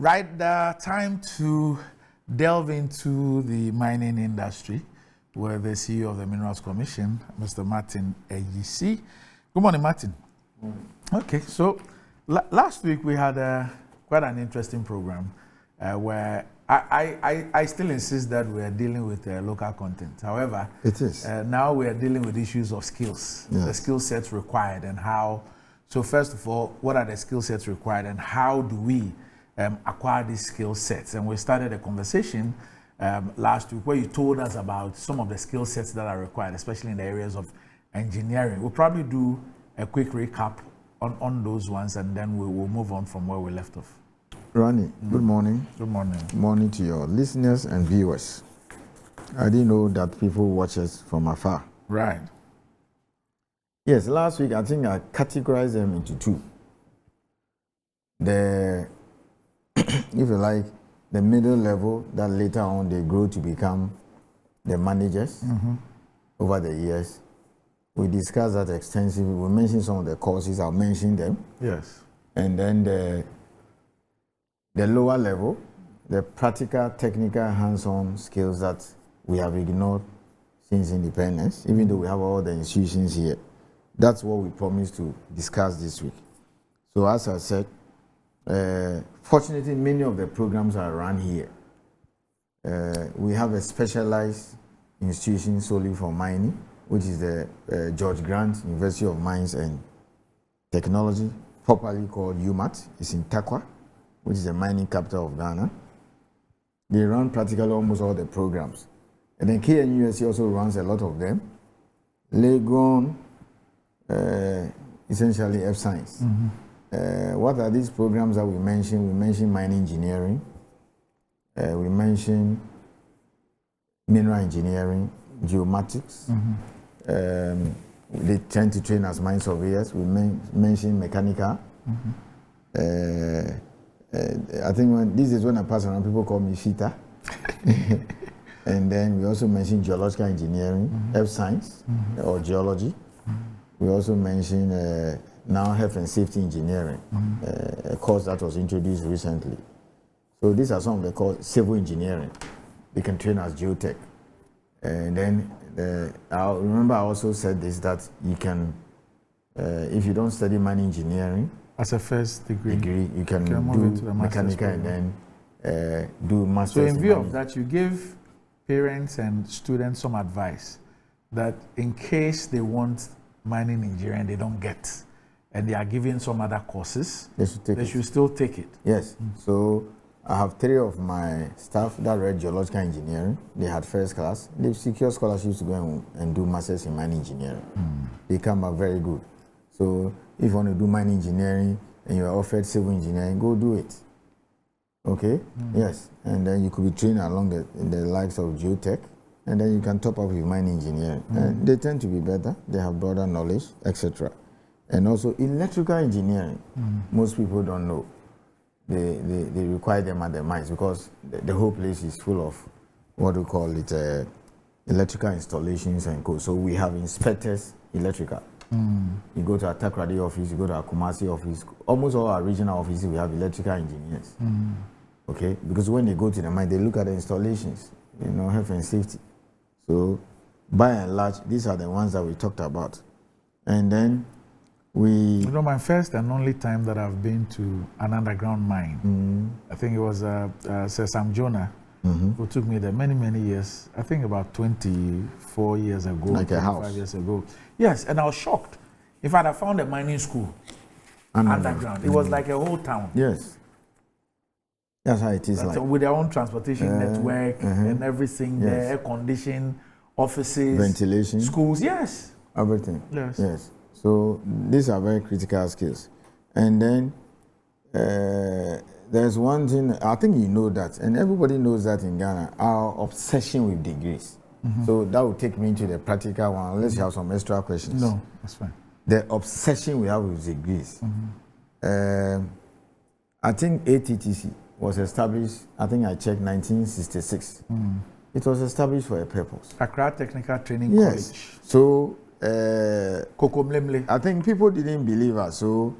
Right, time to delve into the mining industry with the CEO of the Minerals Commission, Mr. Martin Ayisi. Good morning, Martin. Okay, so last week we had quite an interesting program where I still insist that we are dealing with local content. However, it is. Now we are dealing with issues of skills, the skill sets required and how. So first of all, what are the skill sets required and how do we acquire these skill sets? And we started a conversation last week where you told us about some of the skill sets that are required, especially in the areas of engineering. We'll probably do a quick recap on those ones and then we will move on from where we left off. Ronnie, good morning. Good morning. Good morning to your listeners and viewers. I didn't know that people watch us from afar. Right. Yes, last week I think I categorized them into two. The, if you like, the middle level that later on they grow to become the managers over the years. We discussed that extensively. We mentioned some of the courses, I'll mention them. Yes. And then the lower level, the practical, technical, hands-on skills that we have ignored since independence, even though we have all the institutions here. That's what we promised to discuss this week. So as I said, fortunately, many of the programs are run here. We have a specialized institution solely for mining, which is the George Grant University of Mines and Technology, popularly called UMAT. It's in Accra, which is the mining capital of Ghana. They run practically almost all the programs. And then KNUSC also runs a lot of them. Legon, essentially F-Science. What are these programs that we mentioned? We mentioned mining engineering. We mentioned mineral engineering, geomatics. They tend to train as mine surveyors. We mentioned mechanical. I think this is when I pass around, people call me Fita. And then we also mentioned geological engineering, health science or geology. We also mentioned now health and safety engineering, a course that was introduced recently. So these are some of the courses. Civil engineering, they can train as geotech. And then I remember I also said this, that you can, if you don't study mining engineering, as a first degree you can do mechanical and then do master's. So in view of that, you give parents and students some advice that in case they want mining engineering, they don't get, and they are given some other courses, they should still take it. Yes. So I have 3 of my staff that read geological engineering. They had first class. They've secured scholarships to go and do masters in mining engineering. They come back very good. So if you want to do mining engineering and you are offered civil engineering, go do it. Okay? Yes. And then you could be trained along the likes of geotech, and then you can top up with mining engineering. And they tend to be better. They have broader knowledge, etc. And also electrical engineering. Most people don't know. They require them at the mines because the whole place is full of what we call it electrical installations and co. So we have inspectors electrical. You go to our Takrady office, you go to our Kumasi office, almost all our regional offices we have electrical engineers. Okay, because when they go to the mine, they look at the installations, health and safety. So by and large, these are the ones that we talked about. And then my first and only time that I've been to an underground mine, I think it was Sir Sam Jonah, who took me there many years, I think about 24 years ago, like a house. 25 years ago. Yes, and I was shocked. In fact, I found a mining school underground. It was like a whole town. Yes. That's how it is. Like. With their own transportation network and everything, there, air conditioning, offices, ventilation, schools, yes. Everything. Yes. So these are very critical skills. And then there's one thing, I think you know that, and everybody knows that in Ghana, our obsession with degrees. So that will take me into the practical one, unless you have some extra questions. No, that's fine. The obsession we have with degrees. I think ATTC was established, I think I checked 1966. It was established for a purpose. Accra Technical Training College. So Kokomlemle. I think people didn't believe us. So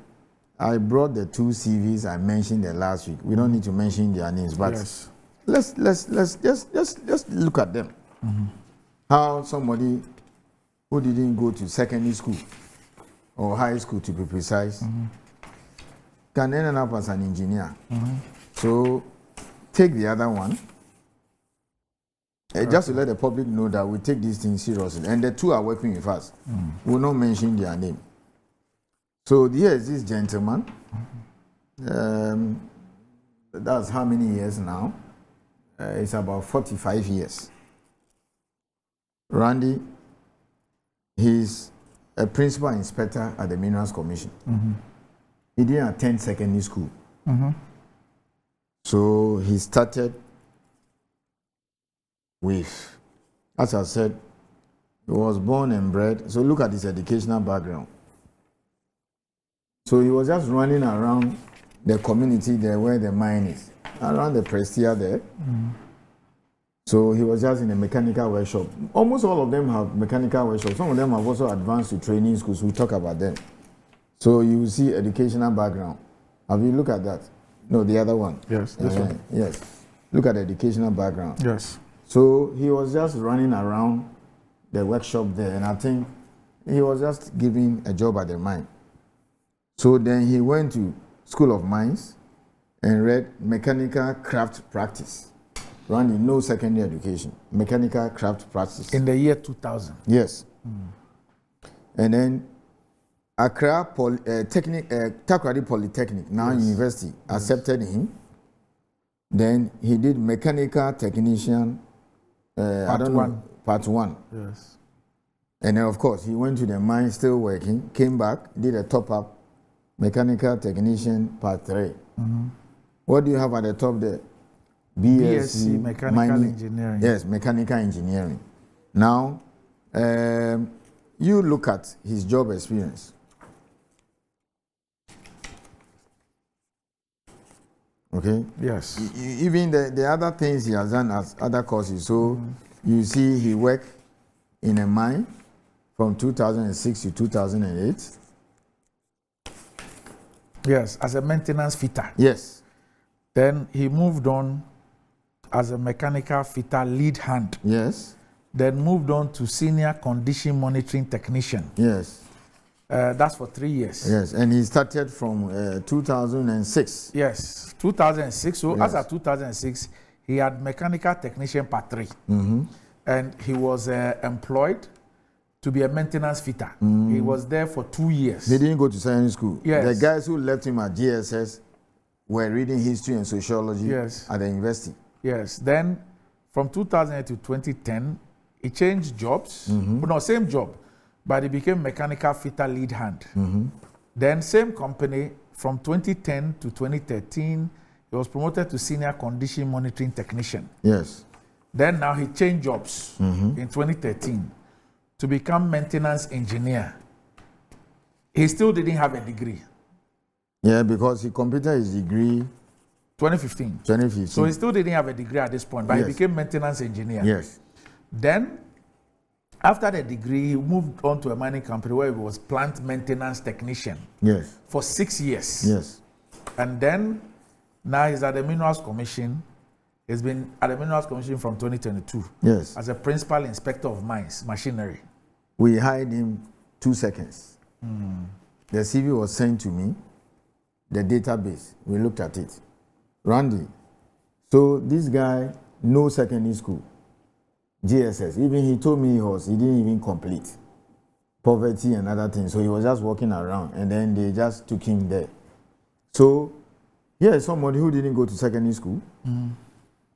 I brought the 2 CVs I mentioned the last week. We don't need to mention their names, but yes. let's just look at them. How somebody who didn't go to secondary school or high school, to be precise, can end up as an engineer. So take the other one. Just to let the public know that we take these things seriously. And the 2 are working with us. We'll not mention their name. So here is this gentleman. That's how many years now? It's about 45 years. Randy, he's a principal inspector at the Minerals Commission. He didn't attend secondary school. So he started with, as I said, he was born and bred. So look at his educational background. So he was just running around the community there where the mine is, around the Prestia there. So he was just in a mechanical workshop. Almost all of them have mechanical workshops. Some of them have also advanced to training schools. We'll talk about them. So you see educational background. Have you looked at that? No, the other one. Yes, this one. Yes. Look at the educational background. Yes. So he was just running around the workshop there, and I think he was just giving a job at the mine. So then he went to School of Mines and read mechanical craft practice. Running no secondary education, mechanical craft practice. In the year 2000. Yes. And then Accra Takoradi Polytechnic, now university, accepted him. Then he did mechanical technician, part 1. Yes. And then of course he went to the mine, still working, came back, did a top up, mechanical technician part 3. What do you have at the top there? BSc mechanical engineering. Yes, mechanical engineering. Now, you look at his job experience. Okay? Yes. Even the other things he has done as other courses. So you see he worked in a mine from 2006 to 2008. Yes, as a maintenance fitter. Yes. Then he moved on as a mechanical fitter lead hand. Yes. Then moved on to senior condition monitoring technician. Yes. That's for 3 years. Yes, and he started from 2006. Yes, 2006. So Yes. as of 2006, he had mechanical technician part 3. And he was employed to be a maintenance fitter. He was there for 2 years. He didn't go to science school. Yes. The guys who left him at GSS were reading history and sociology Yes. at the university. Yes. Then from 2008 to 2010, he changed jobs. No, same job, but he became mechanical fitter lead hand. Then same company from 2010 to 2013, he was promoted to senior condition monitoring technician. Yes. Then now he changed jobs in 2013 to become maintenance engineer. He still didn't have a degree. Yeah, because he completed his degree 2015. 2015. So he still didn't have a degree at this point, but Yes. he became maintenance engineer. Yes. Then, after the degree, he moved on to a mining company where he was plant maintenance technician Yes. for 6 years. Yes. And then, now he's at the Minerals Commission. He's been at the Minerals Commission from 2022 Yes. as a principal inspector of mines, machinery. We hired him 2 seconds. The CV was sent to me, the database. We looked at it. Randy. So this guy, no secondary school, GSS. Even he told me he didn't even complete. Poverty and other things. So he was just walking around, and then they just took him there. So here is somebody who didn't go to secondary school.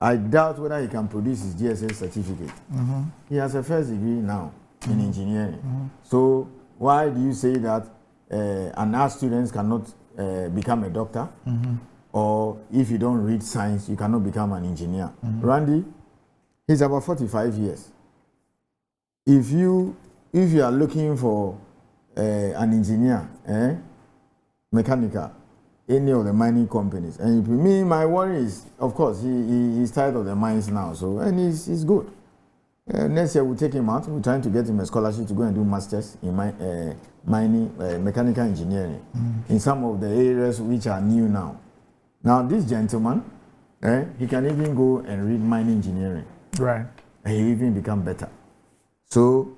I doubt whether he can produce his GSS certificate. He has a first degree now in engineering. So why do you say that an art student cannot become a doctor? Or if you don't read science, you cannot become an engineer? Randy, he's about 45 years. If you are looking for an engineer, mechanical, any of the mining companies, and my worry is, of course, he's tired of the mines now, so, and he's good. Next year we'll take him out. We're trying to get him a scholarship to go and do masters in mining, mechanical engineering in some of the areas which are new now. Now this gentleman, he can even go and read mining engineering. Right. And he even become better. So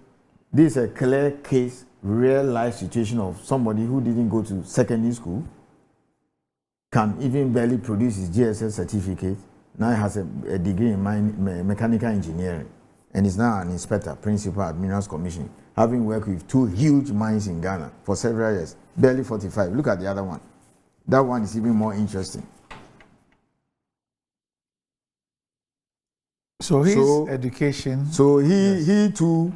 this is a clear case, real life situation of somebody who didn't go to secondary school, can even barely produce his GSS certificate. Now he has a degree in mechanical engineering and is now an inspector, principal at Minerals Commission, having worked with 2 huge mines in Ghana for several years, barely 45. Look at the other one. That one is even more interesting. So his education. So he too,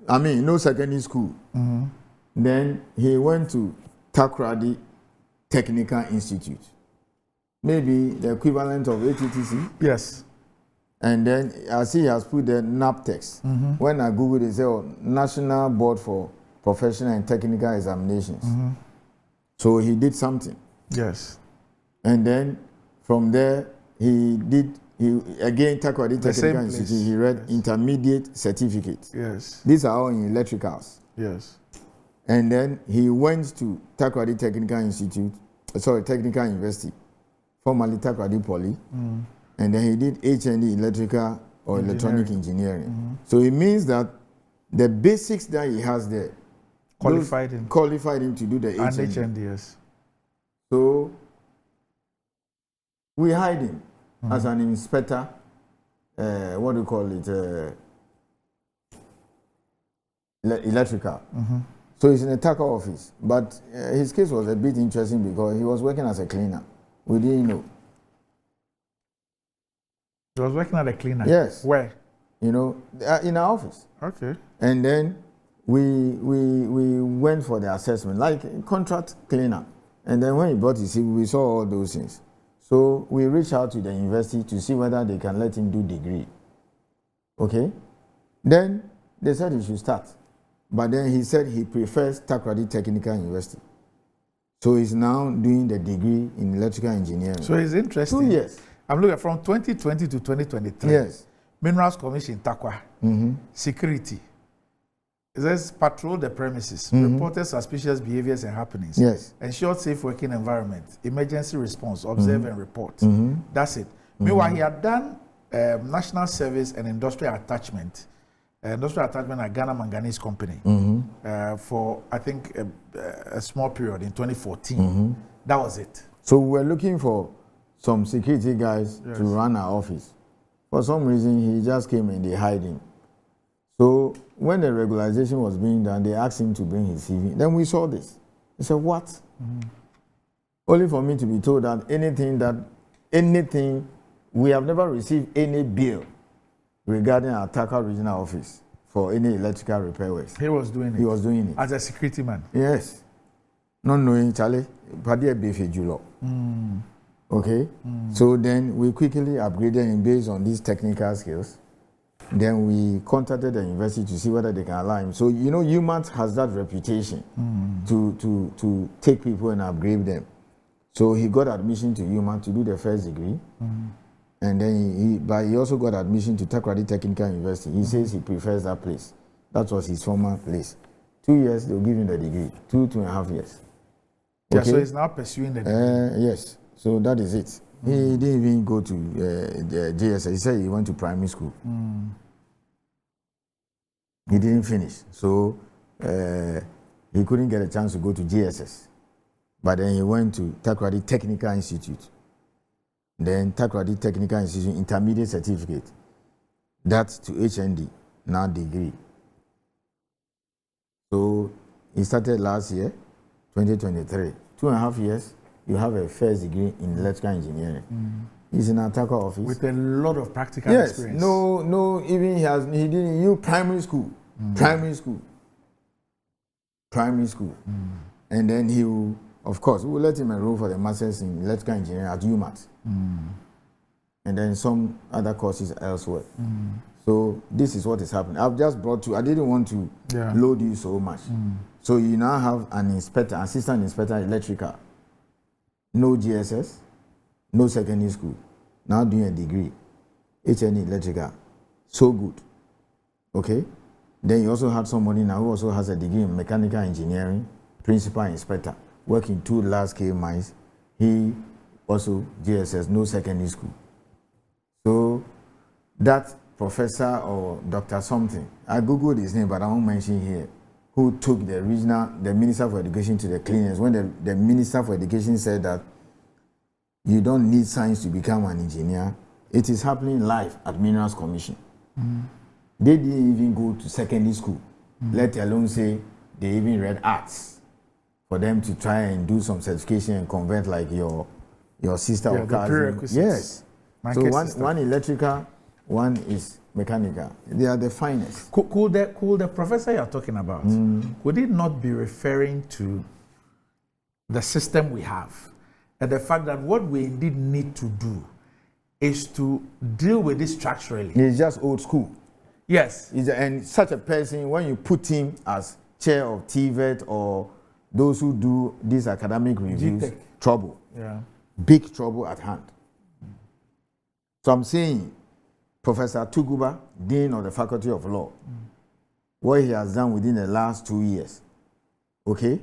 I mean, no secondary school. Then he went to Takoradi Technical Institute, maybe the equivalent of ATTC. Yes. And then I see he has put the NAPTEX. When I Googled it, it said National Board for Professional and Technical Examinations. So he did something. Yes. And then from there, he again, Takoradi Technical Institute, he read intermediate certificate. Yes. These are all in electricals. Yes. And then he went to Takoradi Technical Technical University, formerly Takoradi Poly. And then he did HND, electrical or electronic engineering. So it means that the basics that he has there qualified him to do the HND. And HND, yes. So we hired him as an inspector, what do you call it, electrical. So he's in a TACA office. But his case was a bit interesting because he was working as a cleaner. We didn't know. He was working at a cleaner? Yes. Where? In our office. Okay. And then we went for the assessment, like contract cleaner. And then when he brought his CV, we saw all those things. So we reached out to the university to see whether they can let him do degree. Okay? Then they said he should start. But then he said he prefers Takoradi Technical University. So he's now doing the degree in electrical engineering. So it's interesting. 2 years. I'm looking at from 2020 to 2023. Yes. Minerals Commission, Takwa. Security. It says patrol the premises, reported suspicious behaviors and happenings. Yes. Ensure safe working environment, emergency response, observe and report. That's it. Meanwhile, he had done national service and industrial attachment at Ghana Manganese Company for, I think, a small period in 2014. That was it. So we're looking for some security guys to run our office. For some reason, he just came and they hid him. So when the regularization was being done, they asked him to bring his CV. Then we saw this. He said, what? Only for me to be told that anything, we have never received any bill regarding our Taka regional office for any electrical repair works. He was doing it. He was doing it. As a security man. Yes. Not knowing, Charlie, okay? So then we quickly upgraded him based on these technical skills. Then we contacted the university to see whether they can allow him. So, UMAT has that reputation to take people and upgrade them. So he got admission to UMAT to do the first degree. And then he also got admission to Takoradi Technical University. He says he prefers that place. That was his former place. 2 years, they'll give him the degree. 2.5 years. Okay? Yeah, so he's now pursuing the degree. Yes. So that is it. He didn't even go to the JSS. He said he went to primary school. He didn't finish. So he couldn't get a chance to go to JSS. But then he went to Takoradi Technical Institute. Then Takoradi Technical Institute intermediate certificate. That's to HND, now degree. So he started last year, 2023. 2.5 years, you have a first degree in electrical engineering. He's in our Taka office. With a lot of practical experience. Even he didn't primary school. Primary school. And then he will, of course, we will let him enroll for the masters in electrical engineering at UMAT. And then some other courses elsewhere. So this is what is happening. I've just brought I didn't want to load you so much. So you now have an inspector, assistant inspector electrical. No GSS, no secondary school. Now doing a degree. HNE electrical. So good. Okay? Then you also had somebody now who also has a degree in mechanical engineering, principal inspector, working 2 large-scale mines. He also GSS, no secondary school. So that professor or Dr. something, I googled his name, but I won't mention here, who took the Minister for Education to the cleaners when the Minister for Education said that you don't need science to become an engineer. It is happening live at Minerals Commission. They didn't even go to secondary school, let alone say they even read arts for them to try and do some certification and convert like your sister or cousin. Yes. So one electrical, one is mechanical. They are the finest. Could the professor you're talking about, could it not be referring to the system we have and the fact that what we indeed need to do is to deal with this structurally? It's just old school. Yes. And such a person, when you put him as chair of TVET or those who do these academic reviews, GTech. Trouble. Yeah. Big trouble at hand. So I'm saying, Professor Tuguba, Dean of the Faculty of Law, what he has done within the last 2 years, okay?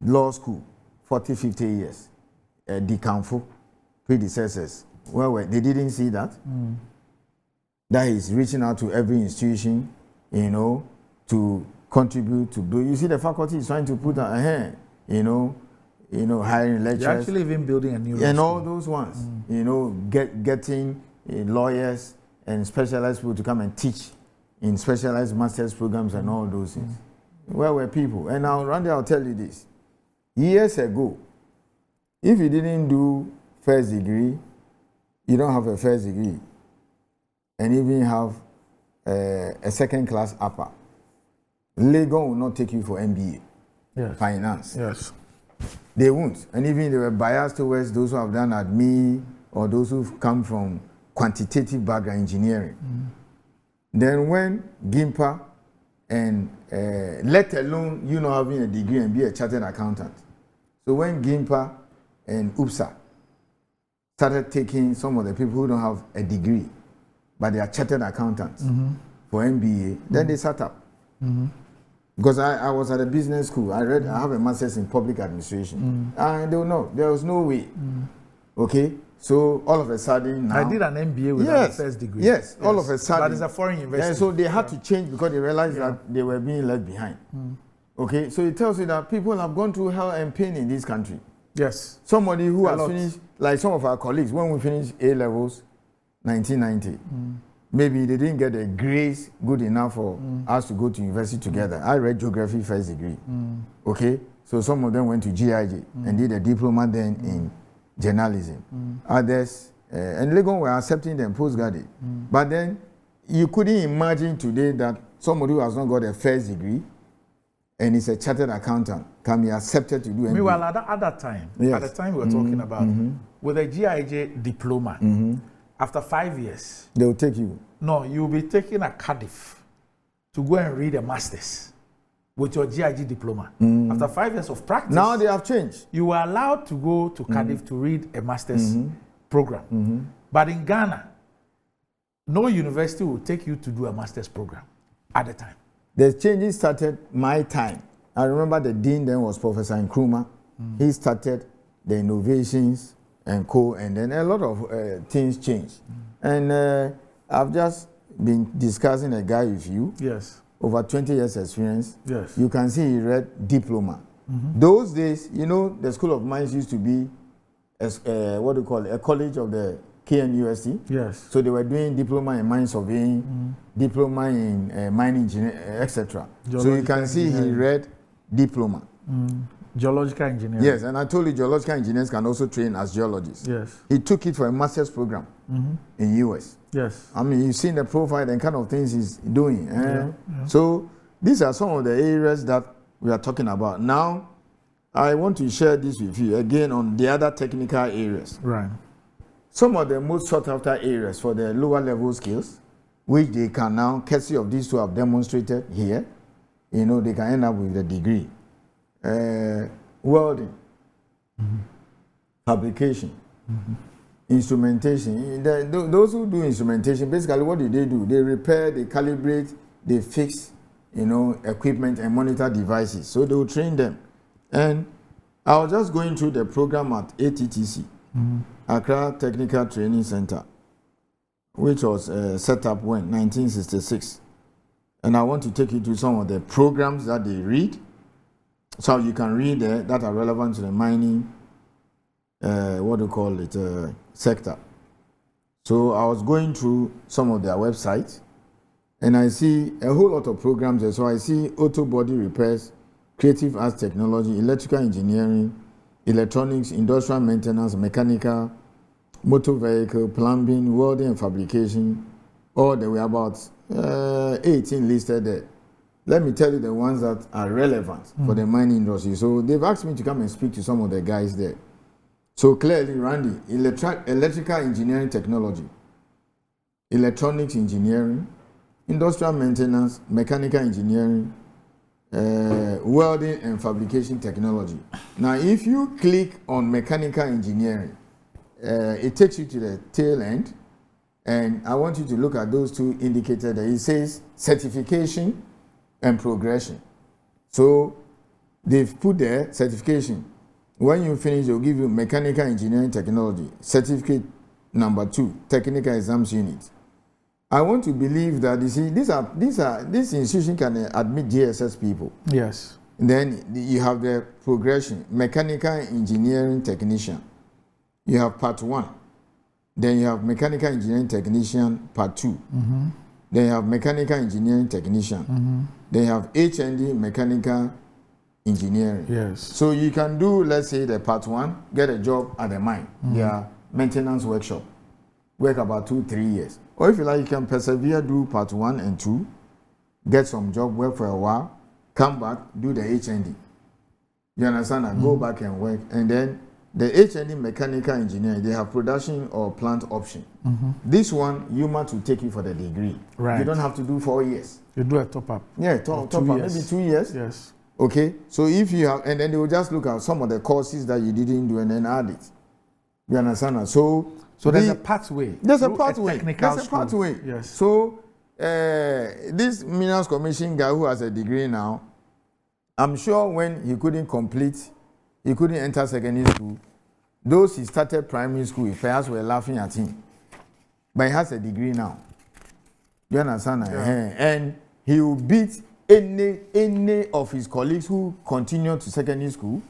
Law school, 40, 50 years. Decanfo, predecessors, they didn't see that. That he's reaching out to every institution, to contribute to do. You see, the faculty is trying to put a hand, hiring lecturers. You're actually even building a new and school. all those ones, getting lawyers and specialized people to come and teach in specialized master's programs and all those things. Where were people? And now, Randy, I'll tell you this. Years ago, if you didn't do first degree, you don't have a first degree, and even have a second class upper, Legon will not take you for MBA, finance. Yes. They won't. And even they were biased towards those who have done admin or those who've come from quantitative background engineering. Then when GIMPA and let alone having a degree and be a chartered accountant. So when GIMPA and UPSA started taking some of the people who don't have a degree, but they are chartered accountants for MBA, then they sat up. Because I was at a business school. I have a master's in public administration. And they will know there was no way. Okay? So all of a sudden now, I did an MBA with a first degree. Yes, all of a sudden. But it's a foreign university. And so they had to change because they realized that they were being left behind. Okay? So it tells you that people have gone through hell and pain in this country. Yes. Somebody who has finished, like some of our colleagues, when we finished A-levels, 1990, maybe they didn't get a grades good enough for us to go to university together. I read geography first degree. Okay? So some of them went to GIJ and did a diploma then in journalism. Others, and Legon were accepting them postgraduate. But then you couldn't imagine today that somebody who has not got a first degree and is a chartered accountant can be accepted to do MBA. Meanwhile, at that time, at the time we were talking about, with a GIJ diploma, after 5 years, they will take you. No, you'll be taking a Cardiff to go and read a master's with your GIG diploma. After 5 years of practice, now they have changed. You were allowed to go to Cardiff to read a master's program. But in Ghana, no university will take you to do a master's program at the time. The changes started my time. I remember the dean then was Professor Nkrumah. He started the innovations and and then a lot of things changed. And I've just been discussing a guy with you. Yes. Over 20 years experience. Yes. You can see he read diploma. Those days, the School of Mines used to be a college of the KNUST. Yes. So they were doing diploma in mine surveying, diploma in mining engineering, etc. So you can see he read diploma. Geological engineering. Yes, and I told you geological engineers can also train as geologists. Yes. He took it for a master's program in US. Yes. I mean, you've seen the profile and kind of things he's doing. So these are some of the areas that we are talking about. Now, I want to share this with you again on the other technical areas. Right. Some of the most sought after areas for the lower level skills, which they can now, courtesy of these two have demonstrated here, they can end up with a degree. Welding, fabrication, instrumentation. Those who do instrumentation, basically what do? They repair, they calibrate, they fix, equipment and monitor devices. So they will train them. And I was just going through the program at ATTC, Accra Technical Training Center, which was set up when 1966. And I want to take you to some of the programs that they read, so you can read there that are relevant to the mining, sector. So I was going through some of their websites, and I see a whole lot of programs there. So I see auto body repairs, creative arts technology, electrical engineering, electronics, industrial maintenance, mechanical, motor vehicle, plumbing, welding and fabrication. All there were about 18 listed there. Let me tell you the ones that are relevant for the mining industry. So they've asked me to come and speak to some of the guys there. So clearly, Randy, electrical engineering technology, electronics engineering, industrial maintenance, mechanical engineering, welding and fabrication technology. Now, if you click on mechanical engineering, it takes you to the tail end, and I want you to look at those two indicators there. It says certification and progression. So they've put there certification. When you finish, they'll give you mechanical engineering technology, certificate number 2, technical exams unit. I want to believe that, you see, this institution can admit GSS people. Yes. And then you have the progression, mechanical engineering technician. You have part 1. Then you have mechanical engineering technician part 2. Then you have mechanical engineering technician. Then you have HND mechanical engineering. Yes. So you can do, let's say, the part 1, get a job at the mine, their maintenance workshop, work about 2-3 years. Or if you like, you can persevere, do part 1 and 2, get some job, work for a while, come back, do the HND. You understand? And go back and work. And then the HND mechanical engineering, they have production or plant option. This one, UMAT will take you for the degree. Right. You don't have to do 4 years. You do a top up. Yeah, top up, maybe 2 years. Yes. Okay, so if you have, and then they will just look at some of the courses that you didn't do and then add it. You understand that? So there's a pathway. There's a pathway. There's a pathway. Yes. So this Minerals Commission guy who has a degree now, I'm sure when he couldn't enter secondary school, those he started primary school, his parents were laughing at him. But he has a degree now. You understand that? Yeah. And he will beat any of his colleagues who continued to secondary school,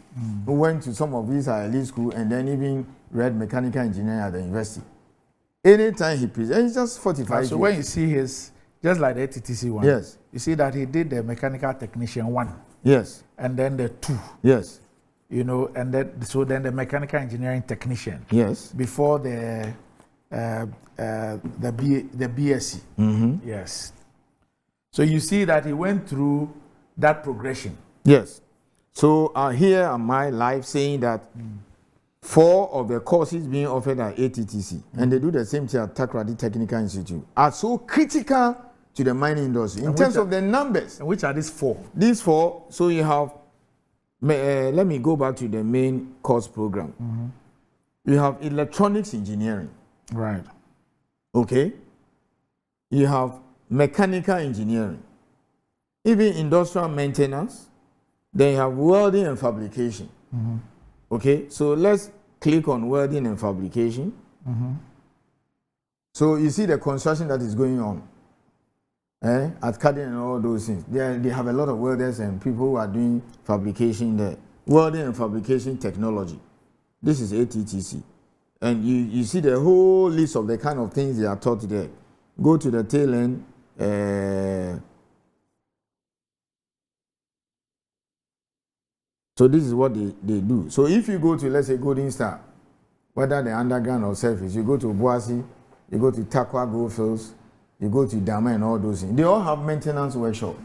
who went to some of his elite school and then even read mechanical engineering at the university. Anytime he presents, he's just 45 years. So when you see his, just like the ATTC one, yes, you see that he did the mechanical technician 1. Yes. And then the 2. Yes. And then the mechanical engineering technician. Yes. Before the BSc. Yes. So you see that he went through that progression. Yes. So here am I live saying that 4 of the courses being offered at ATTC, and they do the same thing at Takoradi Technical Institute, are so critical to the mining industry in terms of the numbers. And which are these 4? These 4, so you have, let me go back to the main course program. You have electronics engineering. Right. Okay. You have mechanical engineering, even industrial maintenance. Then you have welding and fabrication. Okay, so let's click on welding and fabrication. So you see the construction that is going on at Cardin and all those things. They have a lot of welders and people who are doing fabrication there. Welding and fabrication technology. This is ATTC. And you see the whole list of the kind of things they are taught there. Go to the tail end. So this is what they do. So if you go to, let's say, Golden Star, whether the underground or surface, you go to Boise, you go to Takwa Goldfields, you go to Dama and all those things. They all have maintenance workshop.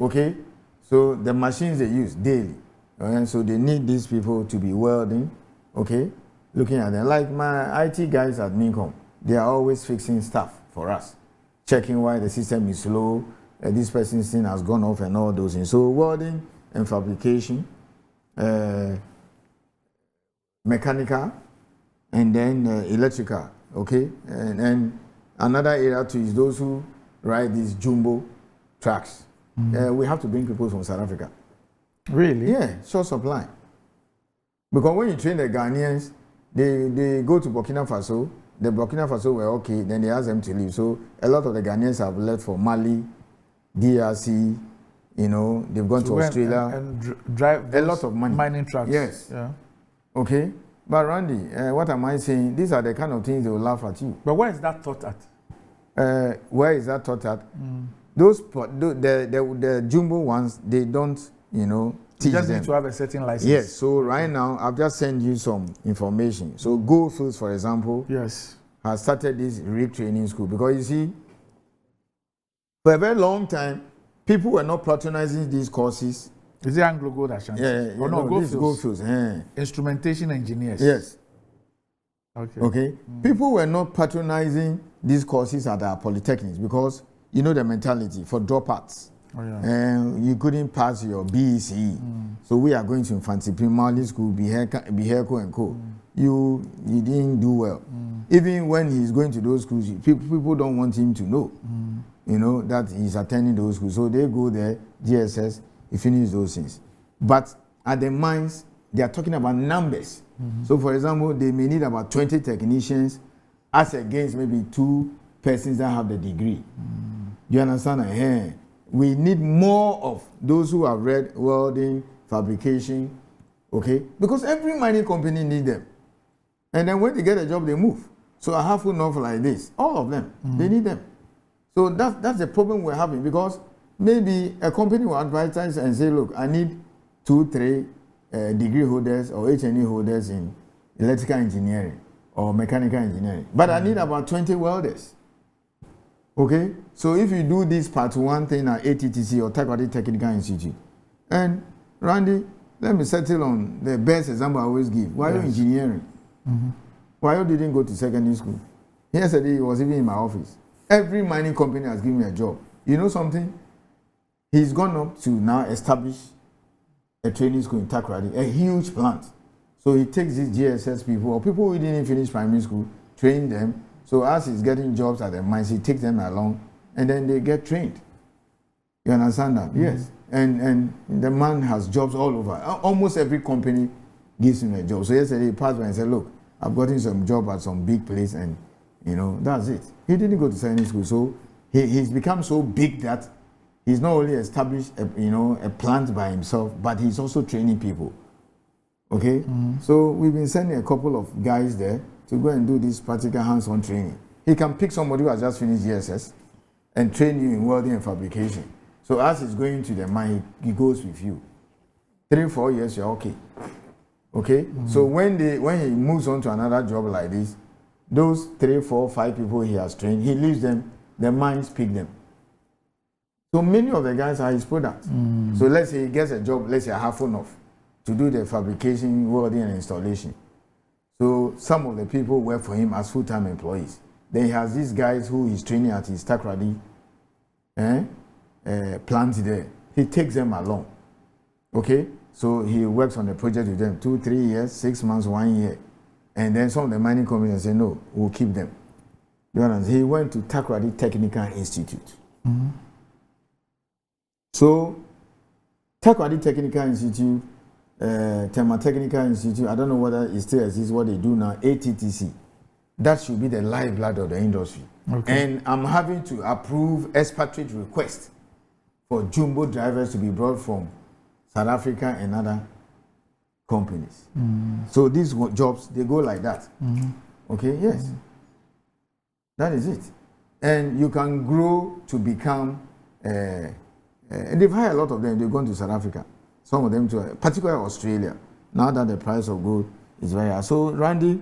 Okay? So the machines they use daily. And so they need these people to be welding. Okay? Looking at them. Like my IT guys at Mincom, they are always fixing stuff for us. Checking why the system is slow, this person's thing has gone off and all those things. So welding and fabrication, mechanical, and then electrical, okay? And another area too is those who ride these jumbo trucks. We have to bring people from South Africa. Really? Yeah, short supply. Because when you train the Ghanaians, they go to Burkina Faso. The Burkina Faso were okay, then they ask them to leave. So a lot of the Ghanaians have left for Mali, DRC, you know, they've gone to Australia. And drive a lot of money. Mining trucks. Yes. Yeah. Okay. But Randy, what am I saying? These are the kind of things they will laugh at you. But where is that taught at? Where is that taught at? The jumbo ones, they don't, you know, teach just them. need to have a certain license. Yes. So right now, I've just sent you some information. So Goldfields, for example, yes, has started this rig training school because you see, for a very long time, people were not patronizing these courses. Is it Anglo Gold Ashanti? Yeah. Or no, Goldfields. Instrumentation engineers. Yes. Okay. People were not patronizing these courses at our polytechnics because you know the mentality for dropouts. Oh, yeah. And you couldn't pass your BECE. So we are going to Infantry Primary School, Biherco and Co. You didn't do well. Even when he's going to those schools, people don't want him to know, you know, that he's attending those schools. So they go there, GSS, he finish those things. But at the mines, they are talking about numbers. So for example, they may need about 20 technicians as against maybe 2 persons that have the degree. Do you understand? We need more of those who have read welding, fabrication, okay? Because every mining company needs them. And then when they get a job, they move. So I have enough like this. All of them, they need them. So that's the problem we're having because maybe a company will advertise and say, look, I need 2-3 degree holders or HNE holders in electrical engineering or mechanical engineering. But I need about 20 welders. Okay? So if you do this part 1 thing at ATTC or Taekwondo Technical Institute, and Randy, let me settle on the best example I always give. Why are you engineering? Why you didn't go to secondary school? Yesterday, he was even in my office. Every mining company has given me a job. You know something? He's gone up to now establish a training school in Takrady, a huge plant. So he takes these GSS people or people who didn't finish primary school, train them. So as he's getting jobs at the mines, he takes them along and then they get trained. You understand that? Yes. And the man has jobs all over. Almost every company gives him a job. So yesterday he passed by and said, look, I've gotten some job at some big place and, you know, that's it. He didn't go to secondary school. So he's become so big that he's not only established, a plant by himself, but he's also training people. Okay? So we've been sending a couple of guys there to go and do this practical hands-on training. He can pick somebody who has just finished GSS and train you in welding and fabrication. So as he's going to the mine, he goes with you. 3-4 years, you're okay. Okay? So when he moves on to another job like this, those 3, 4, 5 people he has trained, he leaves them, the mines pick them. So many of the guys are his products. So let's say he gets a job, let's say half enough, to do the fabrication, welding and installation. So some of the people work for him as full-time employees. Then he has these guys who he's training at his Takrady plant there. He takes them along. Okay? So he works on the project with them 2-3 years, 6 months, 1 year. And then some of the mining companies say, no, we'll keep them. You understand? He went to Takrady Technical Institute. So Takrady Technical Institute, Tema Technical Institute, I don't know whether it still exists, what they do now, ATTC. That should be the lifeblood of the industry. Okay. And I'm having to approve expatriate requests for jumbo drivers to be brought from South Africa and other companies. So these jobs, they go like that. Okay, yes. That is it. And you can grow to become, and they've hired a lot of them, they've gone to South Africa. Some of them to, particularly Australia, now that the price of gold is very high. So Randy,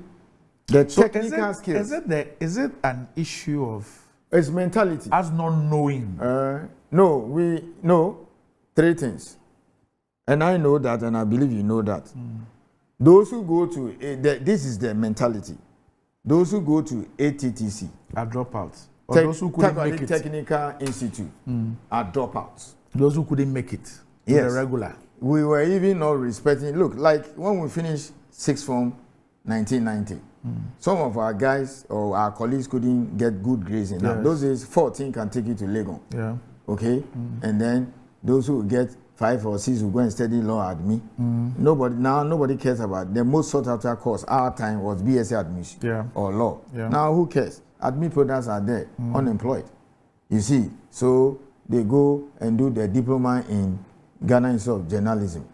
the technical skills. Is it an issue of... It's mentality. As not knowing? No, 3 things. And I know that, and I believe you know that. Those who go to, this is their mentality. Those who go to ATTC are dropouts. Or those who couldn't make it. Technical Institute are dropouts. Those who couldn't make it. Yes. Regular. We were even not respecting, look, like when we finished 6th form 1990, Some of our guys or our colleagues couldn't get good grades in that. Those days, 14 can take you to Legon. Yeah. Okay? And then those who get 5 or 6 will go and study law at me. Nobody cares about the most sought after course. Our time was BSc admission or law. Yeah. Now who cares? Admin products are there, unemployed. You see, so they go and do their diploma in Ghana Institute of Journalism.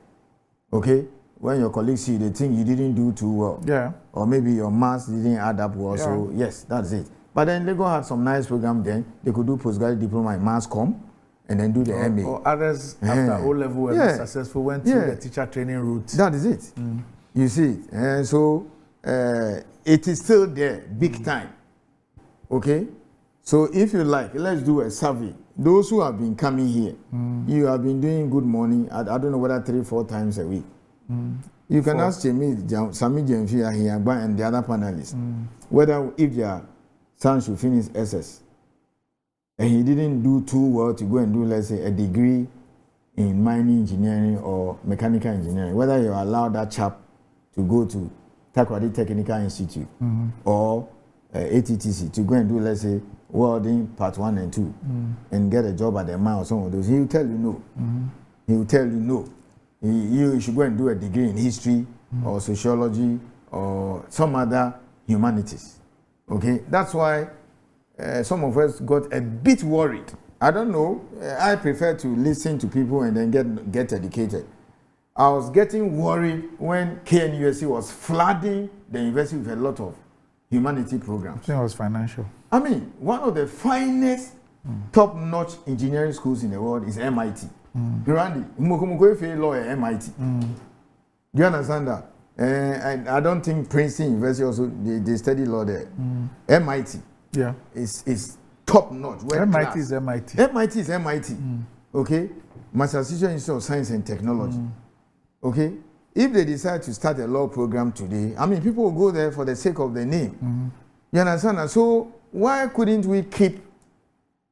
Okay? When your colleagues see, they think you didn't do too well. Yeah. Or maybe your maths didn't add up well. Yeah. So yes, that's it. But then Lagos had some nice program then. They could do postgraduate diploma in mass comm and then do the MA. Or others after O-level were successful, went through the teacher training route. That is it. You see it. And so it is still there, big time. Okay? So if you like, let's do a survey. Those who have been coming here, you have been doing good morning, I don't know whether 3-4 times a week. You can ask Sami Jemfi here and the other panelists whether if their son should finish SS and he didn't do too well to go and do, let's say, a degree in mining engineering or mechanical engineering, whether you allow that chap to go to Takoradi Technical Institute or ATTC to go and do, let's say, welding part 1 and 2 and get a job at the mine or some of those, he will tell you no. He will tell you no. You should go and do a degree in history or sociology or some other humanities. Okay? That's why some of us got a bit worried. I don't know. I prefer to listen to people and then get educated. I was getting worried when KNUST was flooding the university with a lot of humanity programs. I think it was financial. I mean, one of the finest top-notch engineering schools in the world is MIT. Randy, Mukumukwe law at MIT. Do you understand that? And I don't think Princeton University also they study law there. MIT, is top notch. MIT is MIT. MIT is MIT. Okay, Massachusetts Institute of Science and Technology. Okay, if they decide to start a law program today, I mean, people will go there for the sake of the name. You understand that? So why couldn't we keep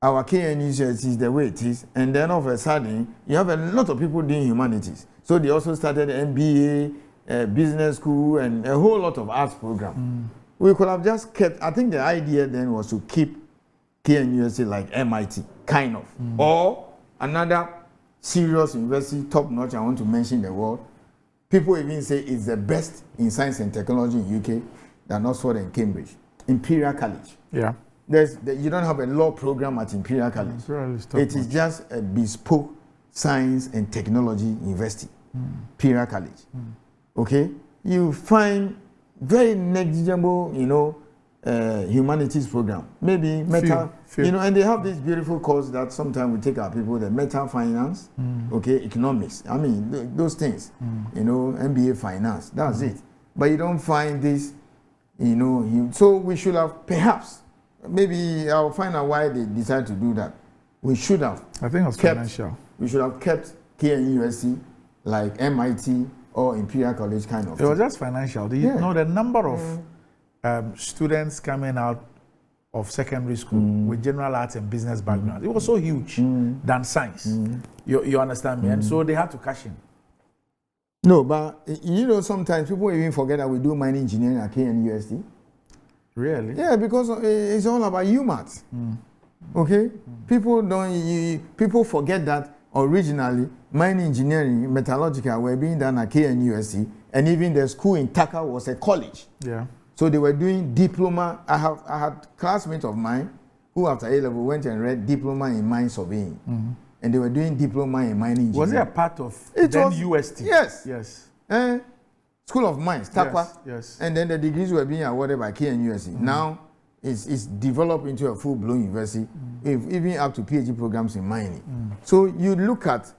our KNUST the way it is, and then all of a sudden you have a lot of people doing humanities. So they also started MBA, business school, and a whole lot of arts program. We could have just kept. I think the idea then was to keep KNUST like MIT, kind of, or another serious university, top notch. I want to mention in the world. People even say it's the best in science and technology in UK than Oxford and Cambridge, Imperial College. Yeah. You don't have a law program at Imperial College. It is just a bespoke science and technology university, Imperial College. Okay? You find very negligible, humanities program. Maybe metal, and they have this beautiful course that sometimes we take our people, the metal finance, okay, economics. I mean, those things, MBA finance, that's it. But you don't find this, so we should have perhaps. Maybe I'll find out why they decided to do that. We should have. I think it was financial. We should have kept KNUST like MIT or Imperial College kind of. It was just financial. Do you know the number of students coming out of secondary school with general arts and business background? It was so huge than science. You understand me? And so they had to cash in. No, but sometimes people even forget that we do mining engineering at KNUST. Really? Yeah, because it's all about UMAT. Okay? People forget that originally mining engineering, metallurgical were being done at KNUST, and even the school in Taka was a college. Yeah. So they were doing diploma. I had classmates of mine who after A-level went and read diploma in mine surveying. And they were doing diploma in mining engineering. Was it a part of UST? Yes. Yes. School of Mines, Takwa. Yes. And then the degrees were being awarded by KNUST. Now it's developed into a full-blown university, even up to PhD programs in mining. So you look at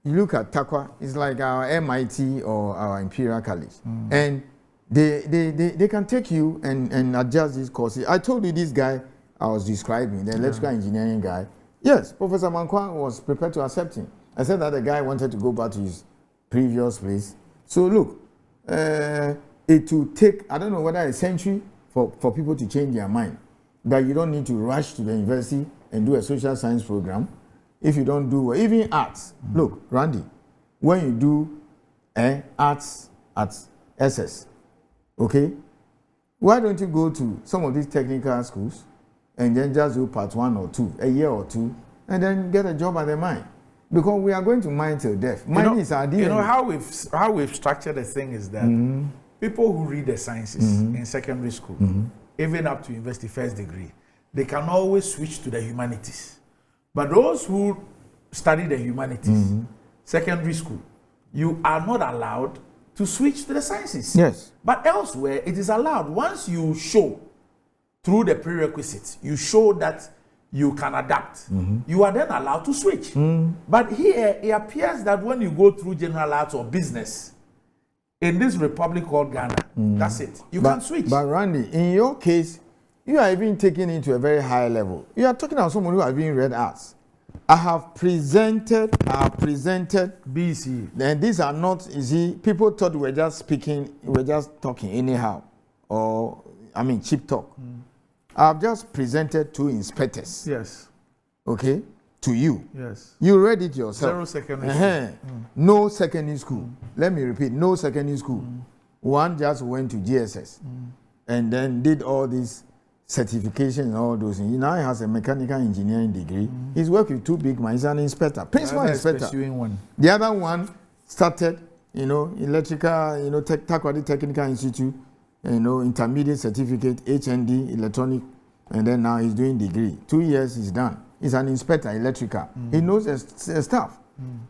Takwa, it's like our MIT or our Imperial College. And they can take you and adjust these courses. I told you this guy I was describing, the electrical engineering guy. Yes, Professor Mankwa was prepared to accept him. I said that the guy wanted to go back to his previous place. So look, it will take, I don't know whether a century for people to change their mind. But you don't need to rush to the university and do a social science program if you don't do, even arts. Look, Randy, when you do arts at SS, okay, Why don't you go to some of these technical schools and then just do part 1 or 2, a year or 2, and then get a job at the mine? Because we are going to mine till death. Mining is our DNA. You know how we've structured the thing is that people who read the sciences in secondary school, even up to university first degree, they can always switch to the humanities. But those who study the humanities, secondary school, you are not allowed to switch to the sciences. Yes. But elsewhere, it is allowed. Once you show through the prerequisites, you show that you can adapt, you are then allowed to switch. But here, it appears that when you go through general arts or business, in this republic called Ghana, that's it. You can switch. But Randy, in your case, you are even taken into a very high level. You are talking about someone who has been read arts. I have presented BC. And these are not easy. People thought we were just speaking, we were just talking anyhow. Or, I mean, cheap talk. I've just presented 2 inspectors. Yes. Okay? To you. Yes. You read it yourself. 0 secondary school. No secondary school. Let me repeat, no secondary school. One just went to GSS and then did all these certification and all those things. Now he has a mechanical engineering degree. He's worked with 2 big mines. He's an inspector, principal inspector. One. The other one started, electrical, Takoradi Technical Institute, intermediate certificate, HND, electronic, and then now he's doing degree. 2 years he's done. He's an inspector, electrical. He knows the stuff.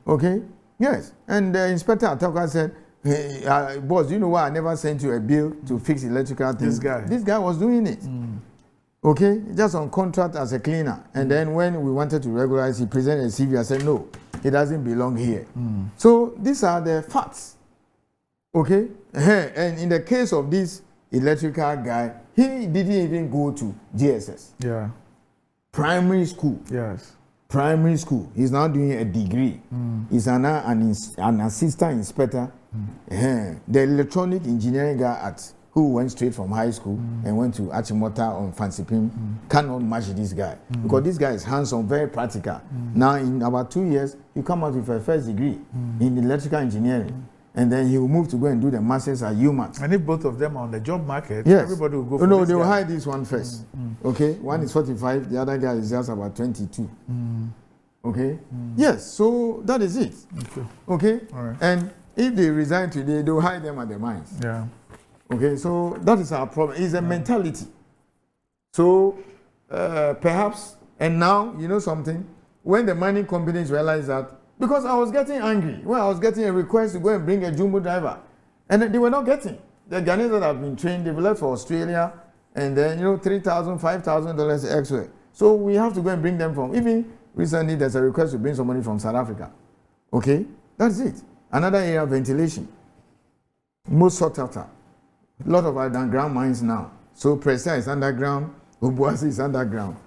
Okay? Yes. And the inspector at Takoradi said, hey, boss, do you know why I never sent you a bill to fix electrical things? This guy was doing it. Okay? Just on contract as a cleaner. And then when we wanted to regularize, he presented a CV. I said, no, he doesn't belong here. So these are the facts. Okay? And in the case of this electrical guy, he didn't even go to GSS. Yeah. Primary school. Yes. Primary school. He's now doing a degree. He's an assistant inspector. The electronic engineering guy who went straight from high school and went to Achimota on Fancy Pim cannot match this guy because this guy is hands-on, very practical. Now, in about 2 years, you come out with a first degree in electrical engineering. And then he will move to go and do the masters at UMass. And if both of them are on the job market, yes, everybody will go for no, they will hire this one first. Okay? One is 45, the other guy is just about 22. Okay? Yes, so that is it. Okay? All right. And if they resign today, they will hire them at the mines. Yeah. Okay, so that is our problem. It's a mentality. So perhaps, and now, you know something, when the mining companies realize that, because I was getting angry when I was getting a request to go and bring a jumbo driver, and they were not getting. The Ghanaians that have been trained, they've left for Australia, and then, $3,000, $5,000 extra. So we have to go and bring them from, even recently there's a request to bring somebody from South Africa. Okay, that's it. Another area, ventilation. Most sought after. A lot of underground mines now. So Presa is underground, Obuasi is underground.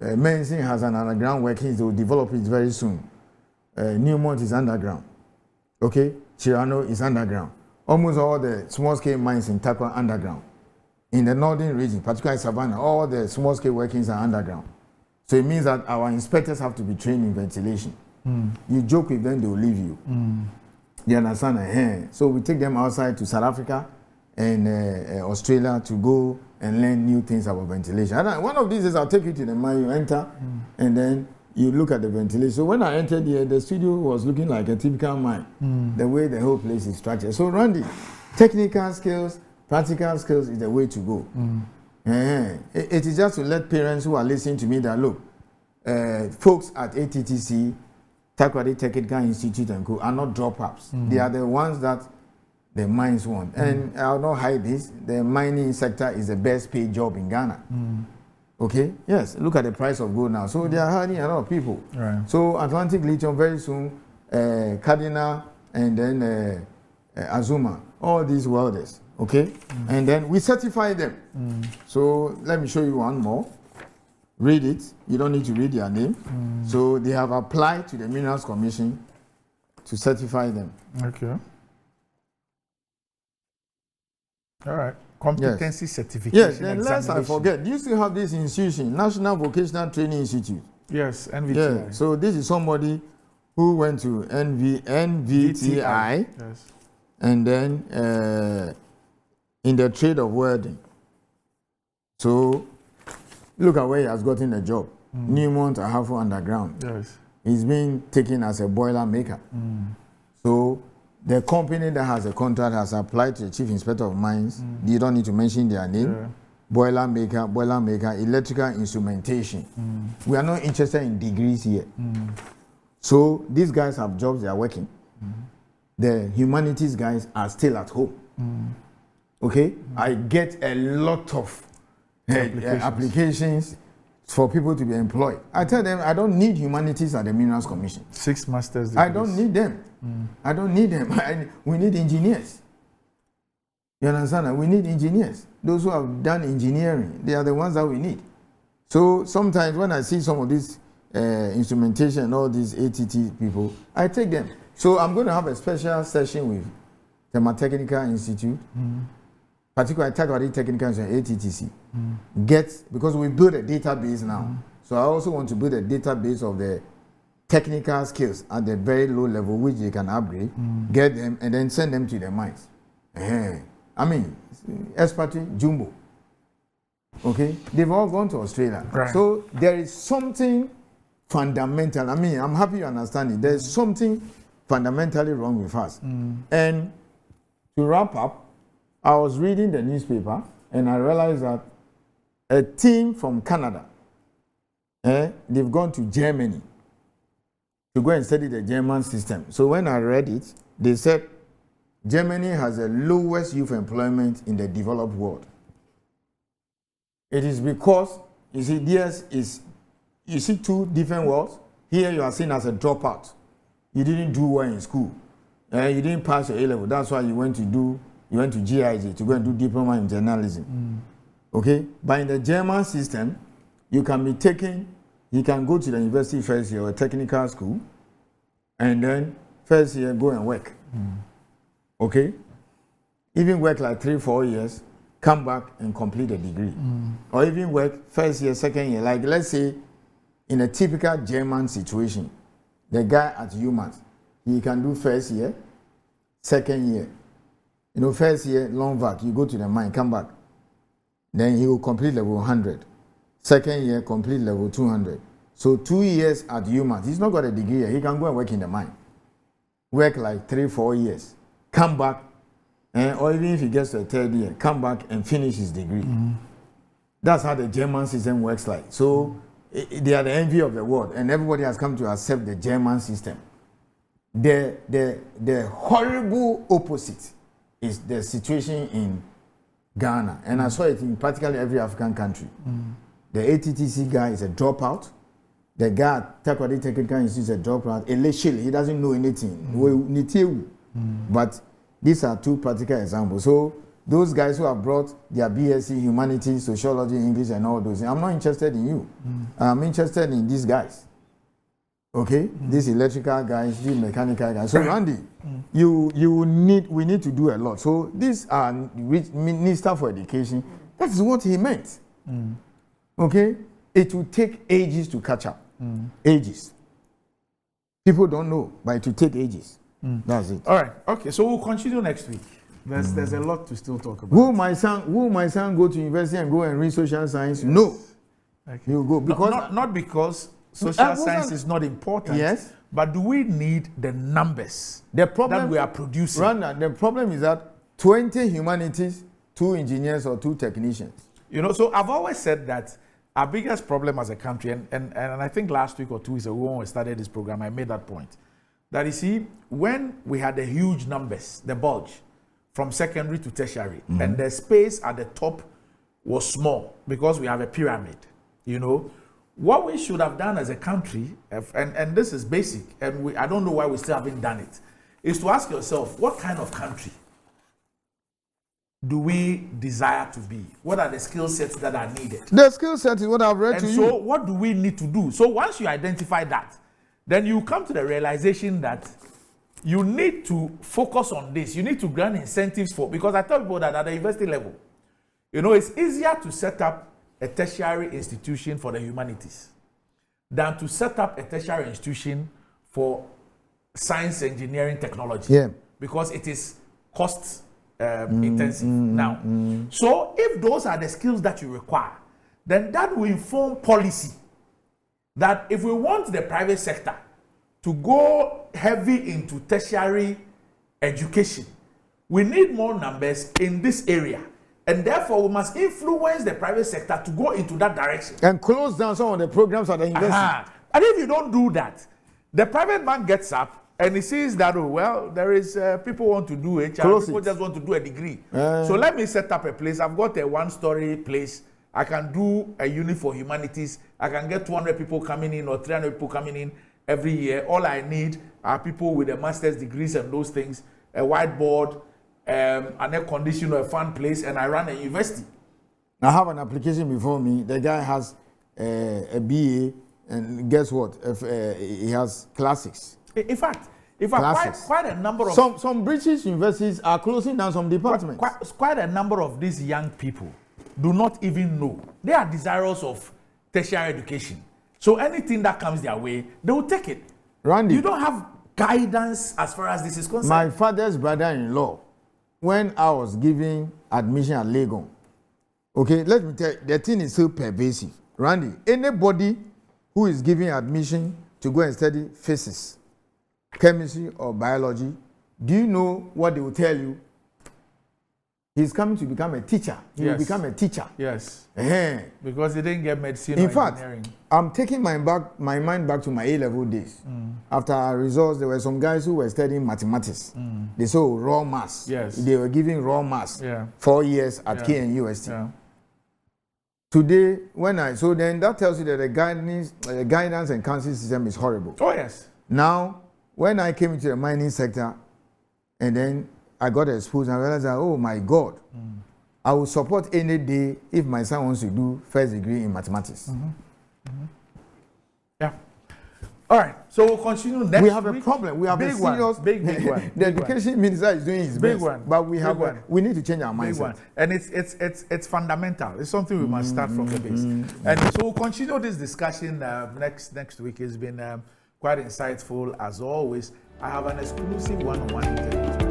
Mensing has an underground working, they will develop it very soon. Newmont is underground. Okay? Chirano is underground. Almost all the small-scale mines in Takwa are underground. In the northern region, particularly Savannah, all the small-scale workings are underground. So it means that our inspectors have to be trained in ventilation. You joke with them, they will leave you. You understand? So we take them outside to South Africa and Australia to go and learn new things about ventilation. One of these days, I'll take you to the mine, you enter, and then you look at the ventilation. So when I entered here, the studio was looking like a typical mine, the way the whole place is structured. So Randy, technical skills, practical skills is the way to go. It is just to let parents who are listening to me that, look, folks at ATTC, Takoradi Technical Institute and Co. are not drop-ups. They are the ones that the mines want. And I'll not hide this, the mining sector is the best paid job in Ghana. Okay, yes, look at the price of gold now. So they are hiring a lot of people. Right. So Atlantic Lithium very soon, Cardinal, and then Azuma, all these welders, okay? And then we certify them. So let me show you one more. Read it. You don't need to read their name. So they have applied to the Minerals Commission to certify them. Okay. All right. Competency certification. Yes, then lest I forget, do you still have this institution, National Vocational Training Institute? Yes, NVTI. Yeah, so this is somebody who went to NVTI, yes, and then in the trade of welding. So look at where he has gotten a job. Newmont, Ahafo Underground. Yes. He's been taken as a boiler maker. So the company that has a contract has applied to the Chief Inspector of Mines. You don't need to mention their name. Yeah. Boiler maker, electrical instrumentation. We are not interested in degrees here. So these guys have jobs, they are working. The humanities guys are still at home. Okay? I get a lot of applications for people to be employed. I tell them I don't need humanities at the Minerals Commission. 6 masters degrees. I don't need them. I don't need them. We need engineers. You understand? We need engineers. Those who have done engineering, they are the ones that we need. So sometimes when I see some of this instrumentation, all these ATT people, I take them. So I'm going to have a special session with the Technical Institute, particularly Takwadi Technical Institute, ATTC. Because we build a database now. So I also want to build a database of the technical skills at the very low level, which they can upgrade, get them, and then send them to the mines. I mean, expertise, jumbo. Okay? They've all gone to Australia. Right. So there is something fundamental. I mean, I'm happy you understand it. There's something fundamentally wrong with us. And to wrap up, I was reading the newspaper and I realized that a team from Canada, they've gone to Germany to go and study the German system. So when I read it, they said Germany has the lowest youth employment in the developed world. It is because, you see, you see two different worlds. Here you are seen as a dropout. You didn't do well in school. You didn't pass your A-level. That's why you went to GIG to go and do diploma in journalism. Okay? But in the German system, you can go to the university first year or technical school, and then first year go and work. Okay? Even work like 3-4 years, come back and complete a degree. Or even work first year, second year. Like let's say in a typical German situation, the guy at UMass, he can do first year, second year. You know, first year, long vac, you go to the mine, come back. Then he will complete level 100. Second year, complete level 200. So 2 years at UMass, he's not got a degree yet. He can go and work in the mine. Work like 3-4 years. Come back, or even if he gets to a third year, come back and finish his degree. That's how the German system works like. So they are the envy of the world, and everybody has come to accept the German system. The horrible opposite is the situation in Ghana, and I saw it in practically every African country. The ATTC guy is a dropout. The guy at Takwadi Technical Institute is a dropout. He doesn't know anything. But these are two practical examples. So those guys who have brought their BSc, humanities, sociology, English, and all those things, I'm not interested in you. I'm interested in these guys. Okay? These electrical guys, these mechanical guys. So Randy, we need to do a lot. So these are Minister for Education. That's what he meant. Okay? It will take ages to catch up. Ages. People don't know, but it will take ages. That's it. All right. Okay. So we'll continue next week. There's a lot to still talk about. Will my son go to university and go and read social science? Yes. No. Okay. He will go because not because social science is not important. Yes. But do we need the numbers that we are producing? Randa, the problem is that 20 humanities, 2 engineers or 2 technicians. You know, so I've always said that our biggest problem as a country, and I think last week or 2 weeks ago when we started this program, I made that point. That you see, when we had the huge numbers, the bulge from secondary to tertiary, and the space at the top was small because we have a pyramid, you know, what we should have done as a country, and this is basic, and I don't know why we still haven't done it, is to ask yourself, what kind of country do we desire to be? What are the skill sets that are needed? The skill set is what I've read to you. So what do we need to do? So once you identify that, then you come to the realization that you need to focus on this. You need to grant incentives for, because I tell people that at the university level, you know, it's easier to set up a tertiary institution for the humanities than to set up a tertiary institution for science, engineering, technology. Yeah. Because it is cost intensive. Now, so if those are the skills that you require, then that will inform policy that if we want the private sector to go heavy into tertiary education, we need more numbers in this area. And therefore, we must influence the private sector to go into that direction. And close down some of the programs at the university. And if you don't do that, the private man gets up and he sees that, oh, well, there is people want to do HR, people just want to do a degree. So let me set up a place. I've got a one-story place. I can do a unit for humanities. I can get 200 people coming in or 300 people coming in every year. All I need are people with a master's degrees and those things, a whiteboard, an air conditioner, a fun place, and I run a university. I have an application before me. The guy has a BA, and guess what? He has classics. In fact, quite a number of some British universities are closing down some departments. Quite a number of these young people do not even know. They are desirous of tertiary education. So anything that comes their way, they will take it. Randy, you don't have guidance as far as this is concerned. My father's brother-in-law, when I was giving admission at Legon, okay, let me tell you, the thing is so pervasive. Randy, anybody who is giving admission to go and study physics, chemistry, or biology, do you know what they will tell you? He's coming to become a teacher. He will become a teacher. Yes. Because he didn't get medicine or engineering. In fact, I'm taking my mind back to my A-level days. After our results, there were some guys who were studying mathematics. They saw raw maths. Yes. They were giving raw maths 4 years at KNUST. Yeah. Today, then that tells you that the guidance and counseling system is horrible. Oh, yes. Now, when I came into the mining sector, and then I got exposed and I realized that, oh my God, I will support any day if my son wants to do first degree in mathematics. Yeah. All right. So we'll continue next week. We have a problem. We have a serious big one. The education minister is doing his best. But we need to change our mindset. Big one. And it's fundamental. It's something we must start from the base. And so we'll continue this discussion next week. It's been quite insightful as always. I have an exclusive one-on-one interview.